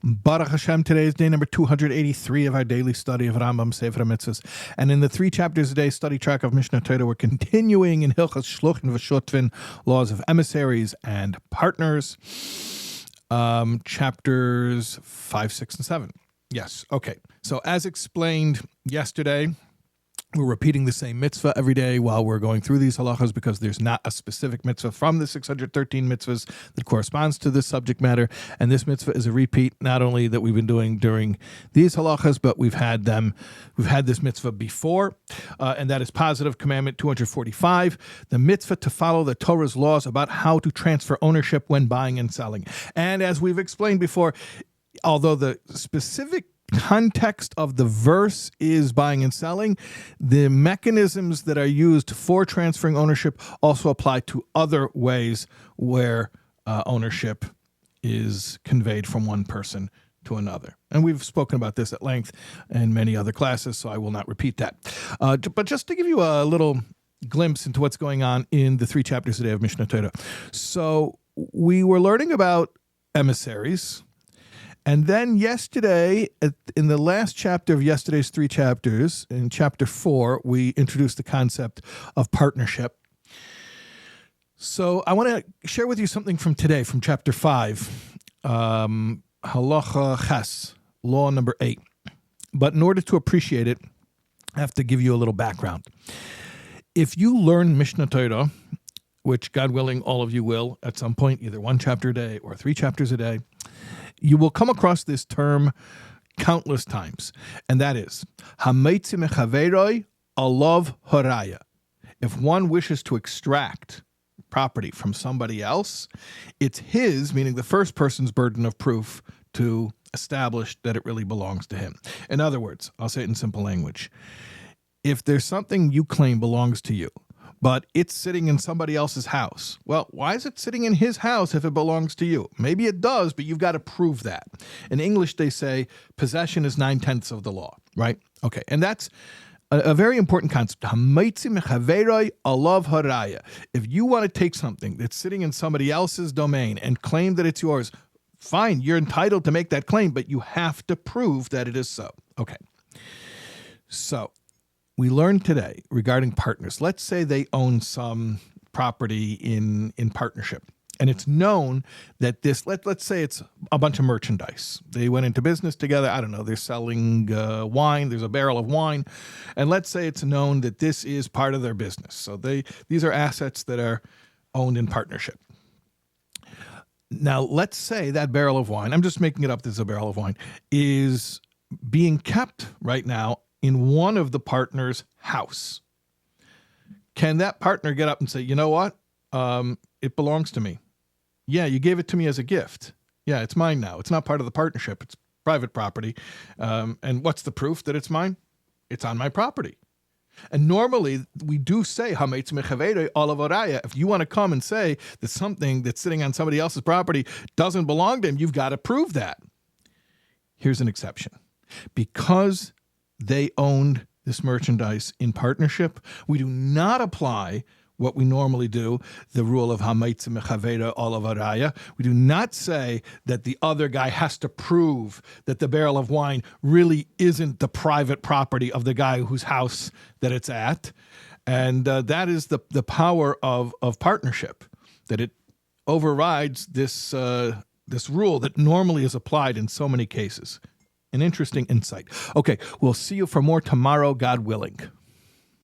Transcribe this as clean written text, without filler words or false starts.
Baruch Hashem, today is day number 283 of our daily study of Rambam, Sefer HaMitzvos. And in the 3 chapters a day study track of Mishnah Torah, we're continuing in Hilchos Shluchin v'Shotvin, laws of emissaries and partners, chapters 5, 6, and 7. Yes, okay. So as explained yesterday, we're repeating the same mitzvah every day while we're going through these halachas because there's not a specific mitzvah from the 613 mitzvahs that corresponds to this subject matter. And this mitzvah is a repeat, not only that we've been doing during these halachas, but we've had this mitzvah before, and that is positive commandment 245, the mitzvah to follow the Torah's laws about how to transfer ownership when buying and selling. And as we've explained before, although the specific context of the verse is buying and selling, the mechanisms that are used for transferring ownership also apply to other ways where ownership is conveyed from one person to another. And we've spoken about this at length in many other classes, so I will not repeat that. But just to give you a little glimpse into what's going on in the 3 chapters today of Mishnah Torah. So we were learning about emissaries. And then yesterday, in the last chapter of yesterday's 3 chapters, in chapter 4, we introduced the concept of partnership. So I want to share with you something from today, from chapter 5, Halacha Ches, law number 8. But in order to appreciate it, I have to give you a little background. If you learn Mishnah Torah, which God willing, all of you will at some point, either 1 chapter a day or 3 chapters a day, you will come across this term countless times, and that is hameitzi mechaveroi alav haraya. If one wishes to extract property from somebody else, it's his, meaning the first person's burden of proof to establish that it really belongs to him. In other words, I'll say it in simple language. If there's something you claim belongs to you, but it's sitting in somebody else's house. Well, why is it sitting in his house if it belongs to you? Maybe it does, but you've got to prove that. In English, they say possession is 9/10 of the law, right? Okay, and that's a very important concept. Hameitzi mechaveroi alav haraya. If you want to take something that's sitting in somebody else's domain and claim that it's yours, fine, you're entitled to make that claim, but you have to prove that it is so. Okay, so we learned today regarding partners. Let's say they own some property in partnership, and it's known that this, let's say it's a bunch of merchandise. They went into business together. I don't know, they're selling wine. There's a barrel of wine, and let's say it's known that this is part of their business. So these are assets that are owned in partnership. Now, let's say that barrel of wine, I'm just making it up, there's a barrel of wine, is being kept right now in one of the partner's house. Can that partner get up and say, you know what? It belongs to me. Yeah, you gave it to me as a gift. Yeah, it's mine now. It's not part of the partnership. It's private property. And what's the proof that it's mine? It's on my property. And normally we do say, hameitzi mechaveroi alav haraya. If you want to come and say that something that's sitting on somebody else's property doesn't belong to him, you've got to prove that. Here's an exception. Because they owned this merchandise in partnership, we do not apply what we normally do, the rule of hameitzi mechaveroi alav haraya. We do not say that the other guy has to prove that the barrel of wine really isn't the private property of the guy whose house that it's at. And that is the power of partnership, that it overrides this rule that normally is applied in so many cases. An interesting insight. Okay, we'll see you for more tomorrow, God willing.